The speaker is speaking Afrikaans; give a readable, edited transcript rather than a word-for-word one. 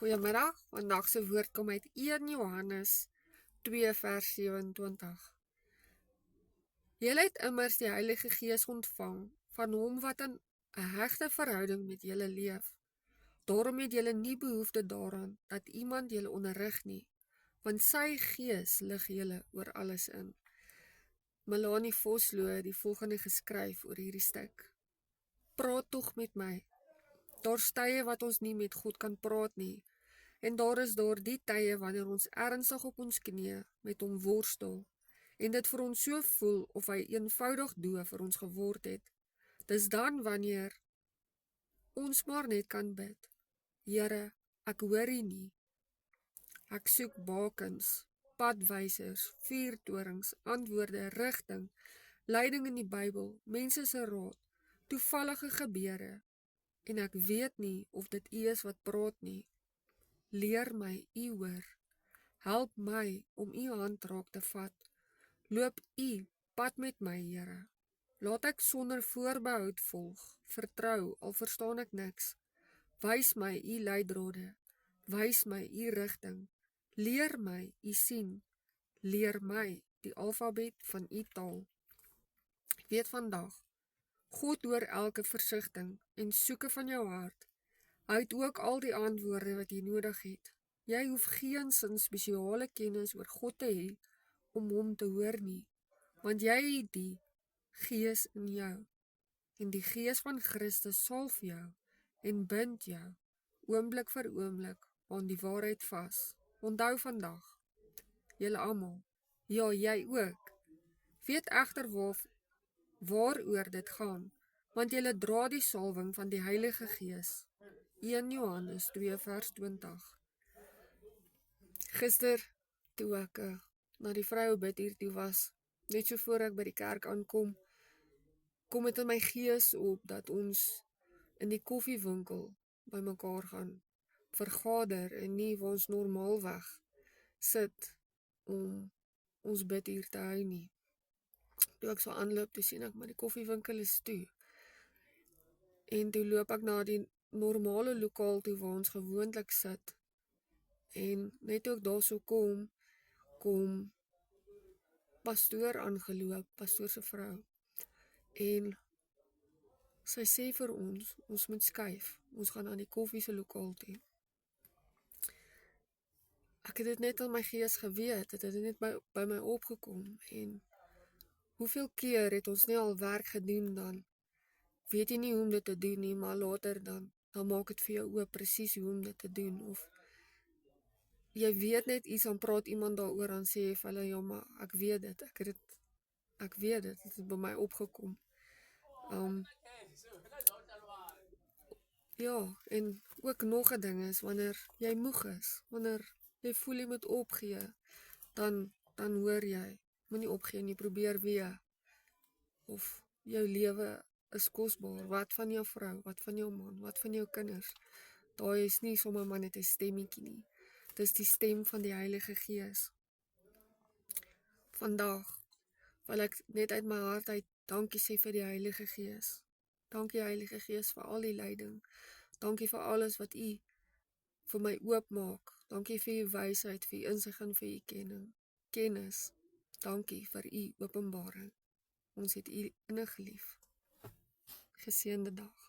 Goeiemiddag, vandag se woord kom uit 1 Johannes 2 vers 27. Julle het immers die Heilige Gees ontvang van hom wat in 'n hegte verhouding met julle leef. Daarom het julle nie behoefte daaraan dat iemand julle onderrig nie, want sy Gees lig julle oor alles in. Melanie Vosloo het die volgende geskryf oor hierdie stuk. Praat tog met my. Daar's tye wat ons nie met God kan praat nie, en daar is die tye wanneer ons ernstig op ons knieë met hom worstel, en dit vir ons so voel of hy eenvoudig doof vir ons geword het. Dis dan wanneer ons maar net kan bid. Here, ek hoor U nie. Ek soek bakens, padwysers, vuurtorings, antwoorde, rigting, leiding in die Bybel, mense se raad, toevallige gebeure, en ek weet nie of dit U is wat praat nie. Leer my U hoor. Help my om U hand raak te vat. Loop U pad met my, Here. Laat ek sonder voorbehoud volg, vertrou, al verstaan ek niks. Wys my U leidrade, wys my U rigting. Leer my U sien. Leer my die alfabet van U taal. Weet vandag, God hoor elke versigtiging en soeke van jou hart. Hy het ook al die antwoorde wat jy nodig het. Jy hoef geensins spesiale kennis oor God te hê om hom te hoor nie, want jy het die Gees in jou, en die Gees van Christus salf jou en bind jou, oomblik vir oomblik, aan die waarheid vas. Onthou vandag, julle almal, ja, jy ook, weet egter waaroor dit gaan, want julle dra die salwing van die Heilige Gees. 1 Johannes 2 vers 20. Gister, toe ek na die vroue bidhuur toe was, net so voor ek by die kerk aankom, kom het in my gees op dat ons in die koffiewinkel by mekaar gaan vergader en nie waar ons normaalweg sit om ons bidhuur te hou nie. Toe ek so aanloop, toe sien ek maar die koffiewinkel is toe. En toe loop ek na die normale lokaal toe waar ons gewoonlik sit. En net toe ek daar so kom pastoor aangeloop, pastoor se vrou. En sy sê vir ons moet skuif. Ons gaan aan die koffie se lokaal toe. Ek het dit net in my gees geweet, het net by my opgekom. En hoeveel keer het ons nie al werk gedoen dan? Weet jy nie hoe om dit te doen nie, maar later dan maak het vir jou ook presies hoe om dit te doen. Of jy weet net iets, dan praat iemand daaroor en sê vir hulle, ja, maar ek weet dit, het het by my opgekom. Ja, en ook nog 'n ding is, wanneer jy moeg is, wanneer jy voel jy moet opgee, dan hoor jy, moenie opgee nie, probeer weer. Of jou lewe is kosbaar, wat van jou vrou, wat van jou man, wat van jou kinders. Daar is nie sommer maar net 'n stemmetjie nie. Dis die stem van die Heilige Gees. Vandag wil ek net uit my hart uit dankie sê vir die Heilige Gees. Dankie Heilige Gees vir al die leiding. Dankie vir alles wat U vir my oopmaak. Dankie vir U wysheid, vir U insig en vir U kennis. Dankie vir U openbaring. Ons het U innig lief. Geseënde dag.